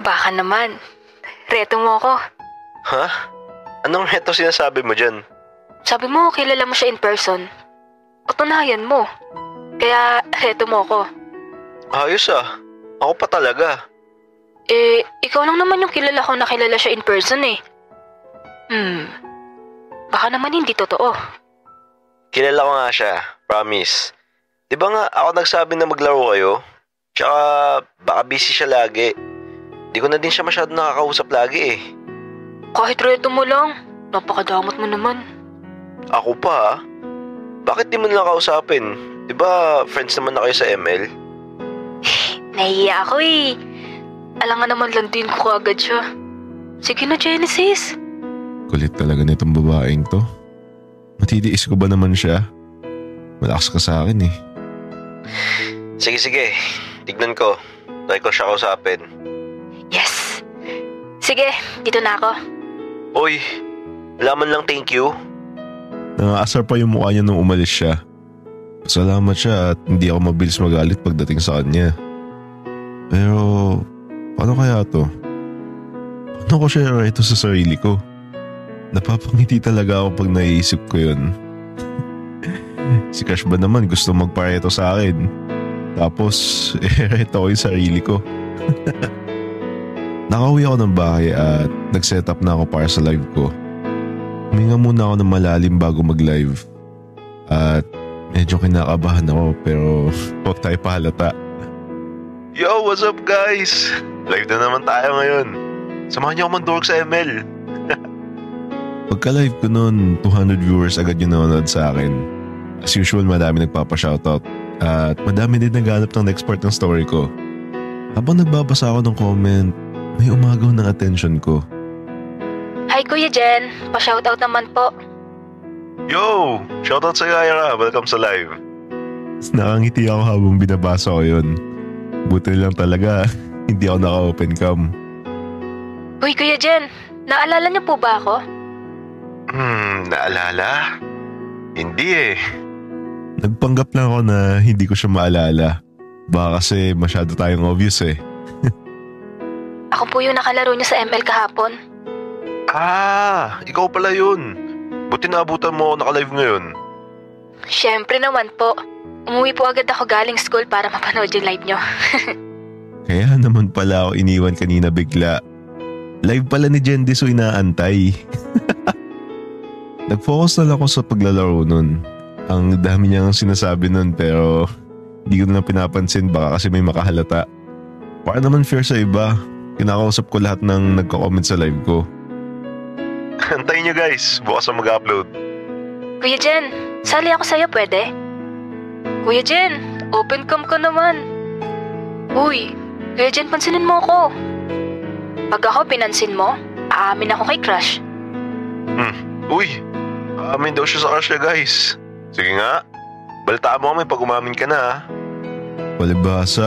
Baka naman. Reto mo ako. Ha? Anong reto sinasabi mo dyan? Sabi mo, kilala mo siya in person. Patunayan mo. Kaya reto mo ako. Ayos ah. Ako pa talaga. Ikaw lang naman yung kilala ko na kilala siya in person eh. Baka naman hindi totoo. Kilala ko nga siya. Promise. Di ba nga ako nagsabi na maglaro kayo? Tsaka baka busy siya lagi. Di ko na din siya masyado nakakausap lagi eh. Kahit reto mo lang, napakadamot mo naman. Ako pa ah? Bakit di mo nila kausapin? Di ba friends naman na kayo sa ML? Nahiya ako eh. Alangan naman landiin ko agad siya. Sige na, Genesis. Kulit talaga nitong babaeng to. Matitiis ko ba naman siya? Malakas ka sa akin eh. Sige. Tignan ko. Try ko siya kausapin. Yes. Sige, dito na ako. Oy, laman lang thank you. Nangaasar pa yung mukha niya nung umalis siya. Salamat siya at hindi ako mabilis magalit pagdating sa kanya. Pero, paano kaya to? Paano ko siya ito sa sarili ko? Napapangiti talaga ako pag naiisip ko yun. Si Crush ba naman gusto magpareto sa akin? Tapos, reto ko yung sarili ko. Nakauwi ako ng bahay at nag-set up na ako para sa live ko. Huminga muna ako ng malalim bago mag-live. At medyo kinakabahan ako pero huwag tayo pahalata. Yo, what's up guys? Live na naman tayo ngayon. Samahan niyo ako mandurog sa ML. Pagka-live ko noon, 200 viewers agad yung nanonood sa akin. As usual, madami nagpapa-shoutout. At madami din naghanap ng next part ng story ko. Habang nagbabasa ako ng comment, may umagaw ng attention ko. Hi Kuya Jen, pa-shoutout naman po. Yo, shoutout sa Ira. Welcome sa live. Nakangiti ako habang binabasa ko yun. Buti lang talaga, hindi ako naka-open cam. Uy Kuya Jen, naalala niyo po ba ako? Naalala? Hindi eh. Nagpanggap lang ako na hindi ko siya maalala. Baka kasi masyado tayong obvious eh. Ako po yung nakalaro niyo sa ML kahapon. Ikaw pala yun. Buti naabutan mo ako naka-live ngayon. Siyempre naman po. Umuwi po agad ako galing school para mapanood yung live niyo. Kaya naman pala ako iniwan kanina bigla. Live pala ni Jen so inaantay. Nag-focus na lang ako sa paglalaro nun. Ang dami niyang sinasabi nun pero hindi ko na lang pinapansin baka kasi may makahalata. Para naman fair sa iba, kinakausap ko lahat ng nagko-comment sa live ko. Antayin niyo guys, bukas na mag-upload. Kuya Jen, sali ako sa'yo pwede? Kuya Jen, open cam ka naman. Uy, Kuya Jen, pansinin mo ako. Pag ako pinansin mo, aamin ako kay Crush. Uy, aamin daw siya sa crush niya guys. Sige nga, balitaan mo kami pag umamin ka na ha. Palibhasa,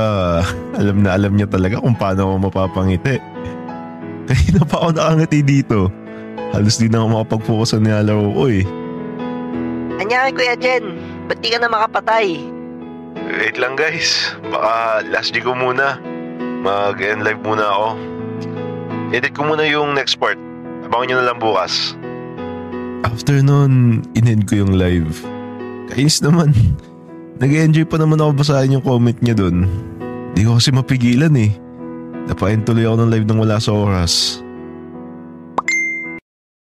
alam na alam niya talaga kung paano ako mapapangiti. Kanina pa ako nakangiti dito. Halos di na ako makapag-focus sa nilalaro ko eh. Anyari Kuya Jen, ba't di ka na makapatay? Wait lang guys, baka last G ko muna. Mag-end live muna ako. Edit ko muna yung next part. Abangan nyo na lang bukas. After nun, in-end ko yung live. Kainis naman. Nag-enjoy pa naman ako basahin yung comment niya dun. Di ko kasi mapigilan eh. Napain tuloy ako ng live nang wala sa oras.